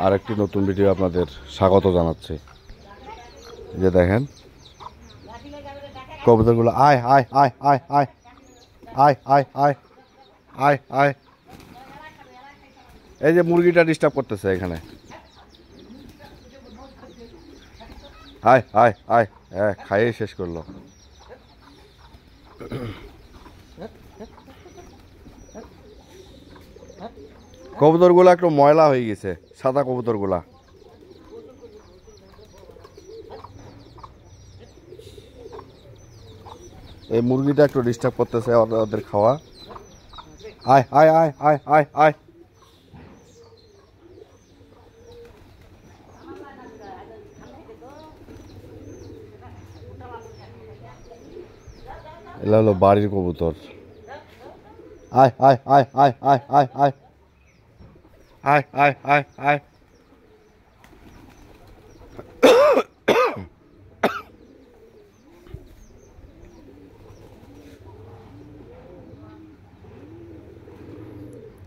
আরেকটি নতুন ভিডিও আপনাদের স্বাগত জানাচ্ছি। যে দেখেন কবুতরগুলো আয় আয় আয় আয় আয় আয় আয় আয় আয় আয়। এই যে মুরগিটা ডিস্টার্ব করতেছে এখানে। আয় আয় আয়, হ্যাঁ খাইয়ে শেষ করলো। কবুতরগুলো একটু ময়লা হয়ে গেছে, সাদা কবুতরগুলা। এই মুরগিটা একটু ডিস্টার্ব করতেছে ওদের খাওয়া। আয় আয় আয় আয় আয় আয়। এগুলো হলো বাড়ির কবুতর। আয় আয় আয় আয় আয় আয় আয় আয় আয় আয় আয়।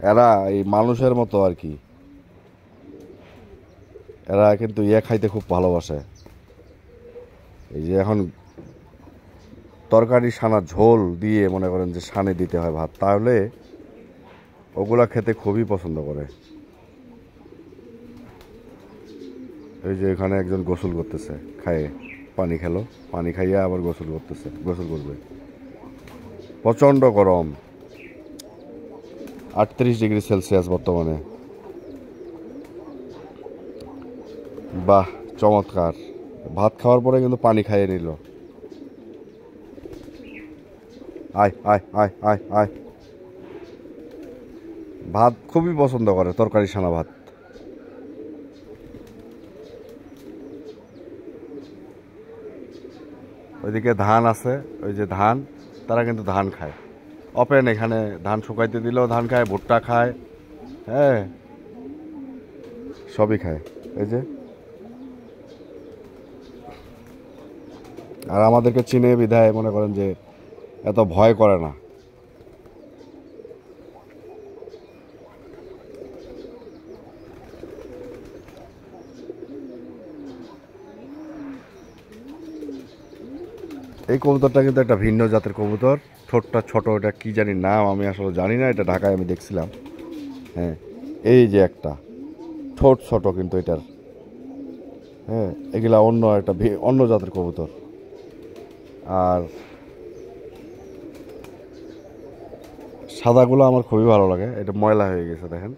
এরা এই মানুষের মতো আর কি, এরা কিন্তু ইয়ে খাইতে খুব ভালোবাসে। এই যে এখন তরকারি সানা ঝোল দিয়ে মনে করেন যে সানে দিতে হয় ভাত, তাহলে ওগুলা খেতে খুবই পছন্দ করে। এই যে এখানে একজন গোসল করতেছে, খায়ে পানি খেলো, পানি খাইয়ে আবার গোসল করতেছে, গোসল করবে। প্রচণ্ড গরম, 38°C বর্তমানে। বাহ চমৎকার। ভাত খাওয়ার পরে কিন্তু পানি খাইয়ে নিল। আয় আয় আয় আয় আয়। ভাত খুবই পছন্দ করে, তরকারি সানা ভাত। ওইদিকে ধান আছে, ওই যে ধান, তারা কিন্তু ধান খায় ওপেন। এখানে ধান শুকাইতে দিলেও ধান খায়, ভুট্টা খায়, হ্যাঁ সবই খায়। এই যে আর আমাদেরকে চিনে বিধায় মনে করেন যে এত ভয় করে না। এই কবুতরটা কিন্তু একটা ভিন্ন জাতের কবুতর, ঠোঁটটা ছোট, এটা কি জানি নাম, আমি আসলে জানি না। এটা ঢাকায় আমি দেখছিলাম। হ্যাঁ এই যে একটা ঠোঁট ছোট কিন্তু এটার, হ্যাঁ এগুলা অন্য একটা অন্য জাতের কবুতর। আর সাদাগুলো আমার খুবই ভালো লাগে। এটা ময়লা হয়ে গেছে দেখেন।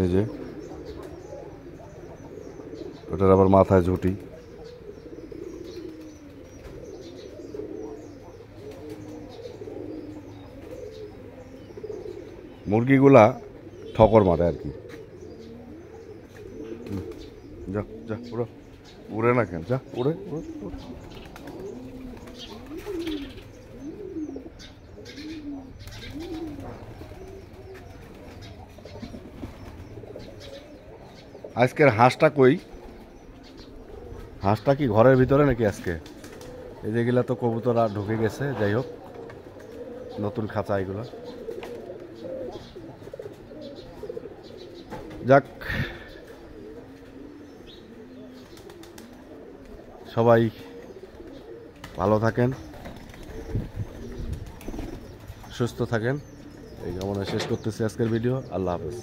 এই যে ওটার আবার মাথায় ঝুঁটি। মুরগিগুলা ঠকর মারে আর কি। যা যা উড়ো, উড়ে না কেন, যা উড়ে উড়ে। আজকের হাঁসটা কই? হাঁসটা কি ঘরের ভিতরে নাকি আজকে? এই যেগুলা তো কবুতর আর ঢুকে গেছে। যাই হোক, নতুন খাঁচা এগুলো। যাক, সবাই ভালো থাকেন, সুস্থ থাকেন, এই কামনা শেষ করতেছি আজকের ভিডিও। আল্লাহ হাফেজ।